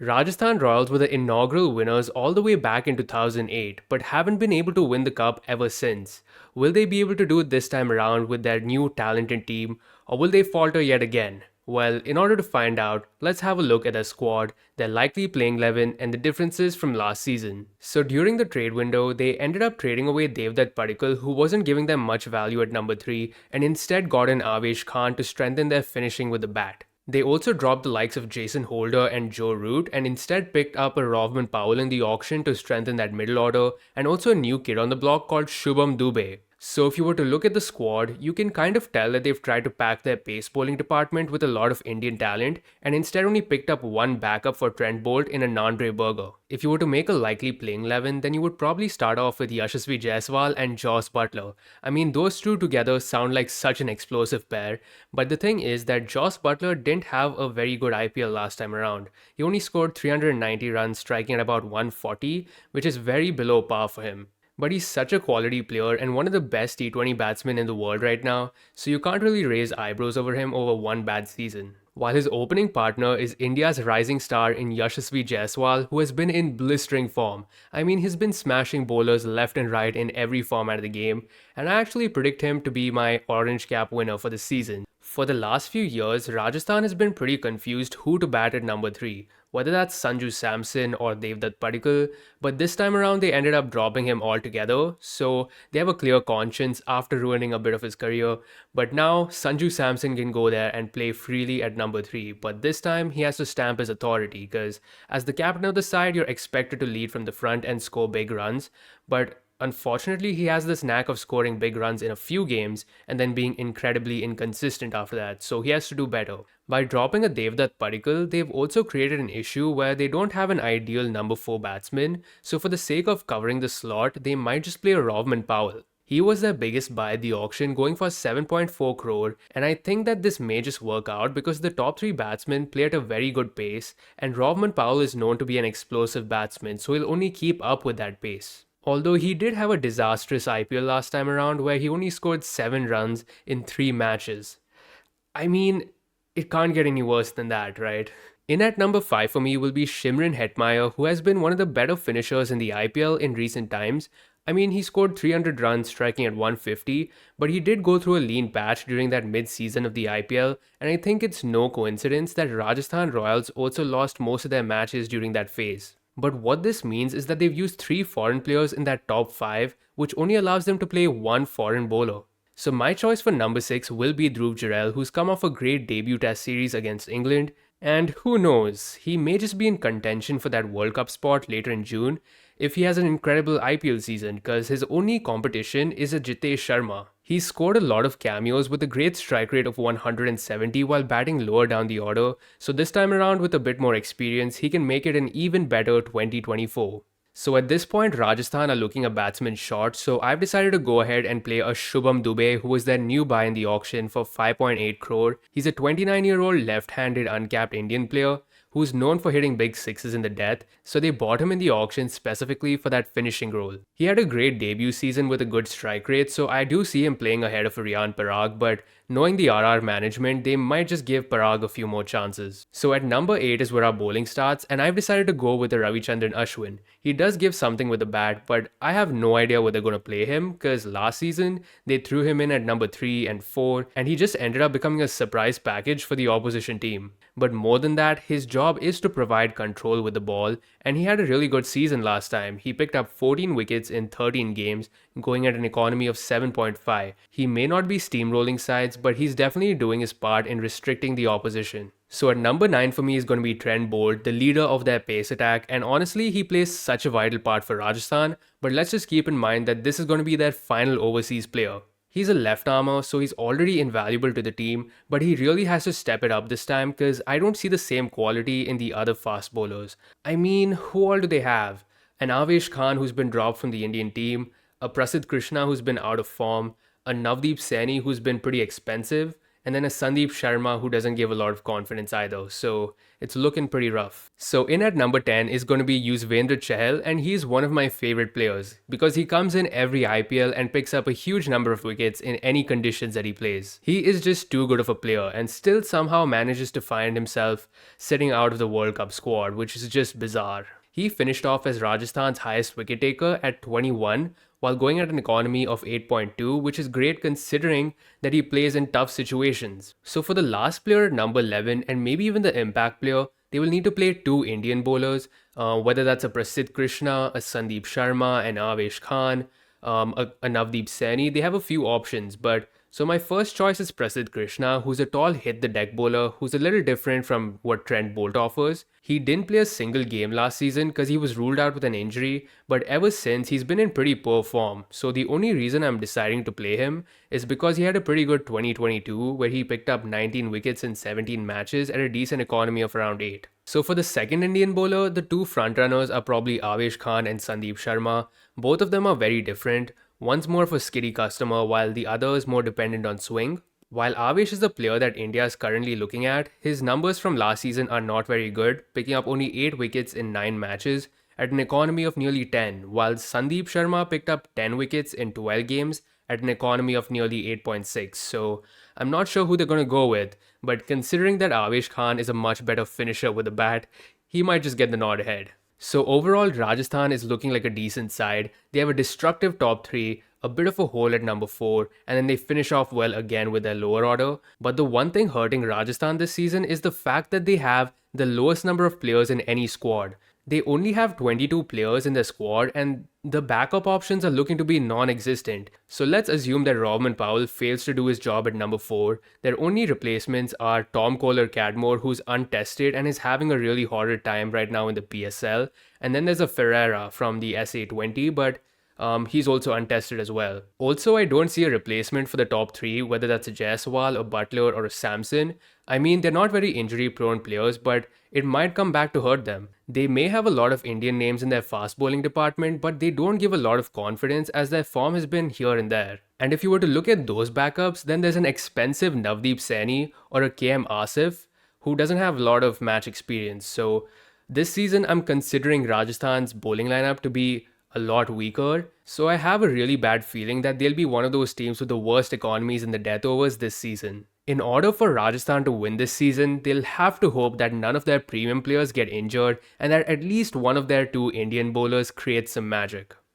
Rajasthan Royals were the inaugural winners all the way back in 2008, but haven't been able to win the cup ever since. Will they be able to do it this time around with their new talented team, or will they falter yet again? Well, in order to find out, let's have a look at their squad, their likely playing 11, and the differences from last season. So during the trade window, they ended up trading away Devdutt Padikkal, who wasn't giving them much value at number 3, and instead got in Avesh Khan to strengthen their finishing with the bat. They also dropped the likes of Jason Holder and Joe Root and instead picked up a Rovman Powell in the auction to strengthen that middle order, and also a new kid on the block called Shubham Dubey. So if you were to look at the squad, you can kind of tell that they've tried to pack their pace bowling department with a lot of Indian talent and instead only picked up one backup for Trent Bolt in a Nandre Burger. If you were to make a likely playing 11, then you would probably start off with Yashasvi Jaiswal and Joss Butler. I mean, those two together sound like such an explosive pair, but the thing is that Joss Butler didn't have a very good IPL last time around. He only scored 390 runs, striking at about 140, which is very below par for him. But he's such a quality player and one of the best T20 batsmen in the world right now, so you can't really raise eyebrows over him over one bad season. While his opening partner is India's rising star in Yashasvi Jaiswal, who has been in blistering form. I mean, he's been smashing bowlers left and right in every format of the game, and I actually predict him to be my orange cap winner for the season. For the last few years, Rajasthan has been pretty confused who to bat at number 3, whether that's Sanju Samson or Devdutt Padikkal, but this time around they ended up dropping him altogether, so they have a clear conscience after ruining a bit of his career. But now Sanju Samson can go there and play freely at number 3, but this time he has to stamp his authority because as the captain of the side, you're expected to lead from the front and score big runs, but unfortunately, he has this knack of scoring big runs in a few games and then being incredibly inconsistent after that, so he has to do better. By dropping a Devdutt Padikkal, they've also created an issue where they don't have an ideal number 4 batsman, so for the sake of covering the slot, they might just play a Rovman Powell. He was their biggest buy at the auction, going for 7.4 crore, and I think that this may just work out because the top 3 batsmen play at a very good pace, and Rovman Powell is known to be an explosive batsman, so he'll only keep up with that pace. Although he did have a disastrous IPL last time around where he only scored 7 runs in 3 matches. I mean, it can't get any worse than that, right? In at number 5 for me will be Shimron Hetmyer, who has been one of the better finishers in the IPL in recent times. I mean, he scored 300 runs striking at 150, but he did go through a lean patch during that mid-season of the IPL, and I think it's no coincidence that Rajasthan Royals also lost most of their matches during that phase. But what this means is that they've used 3 foreign players in that top 5, which only allows them to play 1 foreign bowler. So my choice for number 6 will be Dhruv Jurel, who's come off a great debut test series against England, and who knows, he may just be in contention for that World Cup spot later in June if he has an incredible IPL season, because his only competition is a Jitesh Sharma. He's scored a lot of cameos with a great strike rate of 170 while batting lower down the order, so this time around with a bit more experience, he can make it an even better 2024. So at this point, Rajasthan are looking a batsman short, so I've decided to go ahead and play a Shubham Dubey, who is their new buy in the auction for 5.8 crore. He's a 29-year-old left-handed uncapped Indian player who's known for hitting big sixes in the death, so they bought him in the auction specifically for that finishing role. He had a great debut season with a good strike rate, so I do see him playing ahead of Riyan Parag, but knowing the RR management, they might just give Parag a few more chances. So at number 8 is where our bowling starts, and I've decided to go with the Ravichandran Ashwin. He does give something with the bat, but I have no idea where they're going to play him, because last season, they threw him in at number 3 and 4, and he just ended up becoming a surprise package for the opposition team. But more than that, his job is to provide control with the ball, and he had a really good season last time. He picked up 14 wickets in 13 games, going at an economy of 7.5. He may not be steamrolling sides, but he's definitely doing his part in restricting the opposition. So at number 9 for me is going to be Trent Bolt, the leader of their pace attack, and honestly he plays such a vital part for Rajasthan, but let's just keep in mind that this is going to be their final overseas player. He's a left armer, so he's already invaluable to the team, but he really has to step it up this time because I don't see the same quality in the other fast bowlers. I mean, who all do they have? An Avesh Khan who's been dropped from the Indian team, a Prasidh Krishna who's been out of form, a Navdeep Saini who's been pretty expensive, and then a Sandeep Sharma who doesn't give a lot of confidence either. So it's looking pretty rough. So in at number 10 is going to be Yuzvendra Chahal, and he's one of my favorite players because he comes in every IPL and picks up a huge number of wickets in any conditions that he plays. He is just too good of a player and still somehow manages to find himself sitting out of the World Cup squad, which is just bizarre. He finished off as Rajasthan's highest wicket taker at 21 while going at an economy of 8.2, which is great considering that he plays in tough situations. So for the last player, number 11, and maybe even the impact player, they will need to play two Indian bowlers, whether that's a Prasidh Krishna, a Sandeep Sharma, an Avesh Khan, a Navdeep Saini. They have a few options, but so my first choice is Prasidh Krishna, who's a tall hit the deck bowler who's a little different from what Trent Bolt offers. He didn't play a single game last season because he was ruled out with an injury, but ever since he's been in pretty poor form. So the only reason I'm deciding to play him is because he had a pretty good 2022 where he picked up 19 wickets in 17 matches at a decent economy of around 8. So for the second Indian bowler, the two frontrunners are probably Avesh Khan and Sandeep Sharma. Both of them are very different. One's more of a skiddy customer while the other is more dependent on swing. While Avesh is the player that India is currently looking at, his numbers from last season are not very good, picking up only 8 wickets in 9 matches at an economy of nearly 10, while Sandeep Sharma picked up 10 wickets in 12 games at an economy of nearly 8.6. So I'm not sure who they're going to go with, but considering that Avesh Khan is a much better finisher with a bat, he might just get the nod ahead. So overall, Rajasthan is looking like a decent side. They have a destructive top 3, a bit of a hole at number 4, and then they finish off well again with their lower order. But the one thing hurting Rajasthan this season is the fact that they have the lowest number of players in any squad. They only have 22 players in their squad and the backup options are looking to be non-existent. So let's assume that Robin Powell fails to do his job at number 4. Their only replacements are Tom Kohler-Cadmore, who's untested and is having a really horrid time right now in the PSL. And then there's a Ferreira from the SA20, but he's also untested as well. Also, I don't see a replacement for the top 3, whether that's a Jaiswal, a Butler, or a Samson. I mean, they're not very injury-prone players, but it might come back to hurt them. They may have a lot of Indian names in their fast bowling department, but they don't give a lot of confidence as their form has been here and there. And if you were to look at those backups, then there's an expensive Navdeep Saini or a KM Asif who doesn't have a lot of match experience. So this season, I'm considering Rajasthan's bowling lineup to be a lot weaker. So I have a really bad feeling that they'll be one of those teams with the worst economies in the death overs this season. In order for Rajasthan to win this season, they'll have to hope that none of their premium players get injured and that at least one of their two Indian bowlers creates some magic.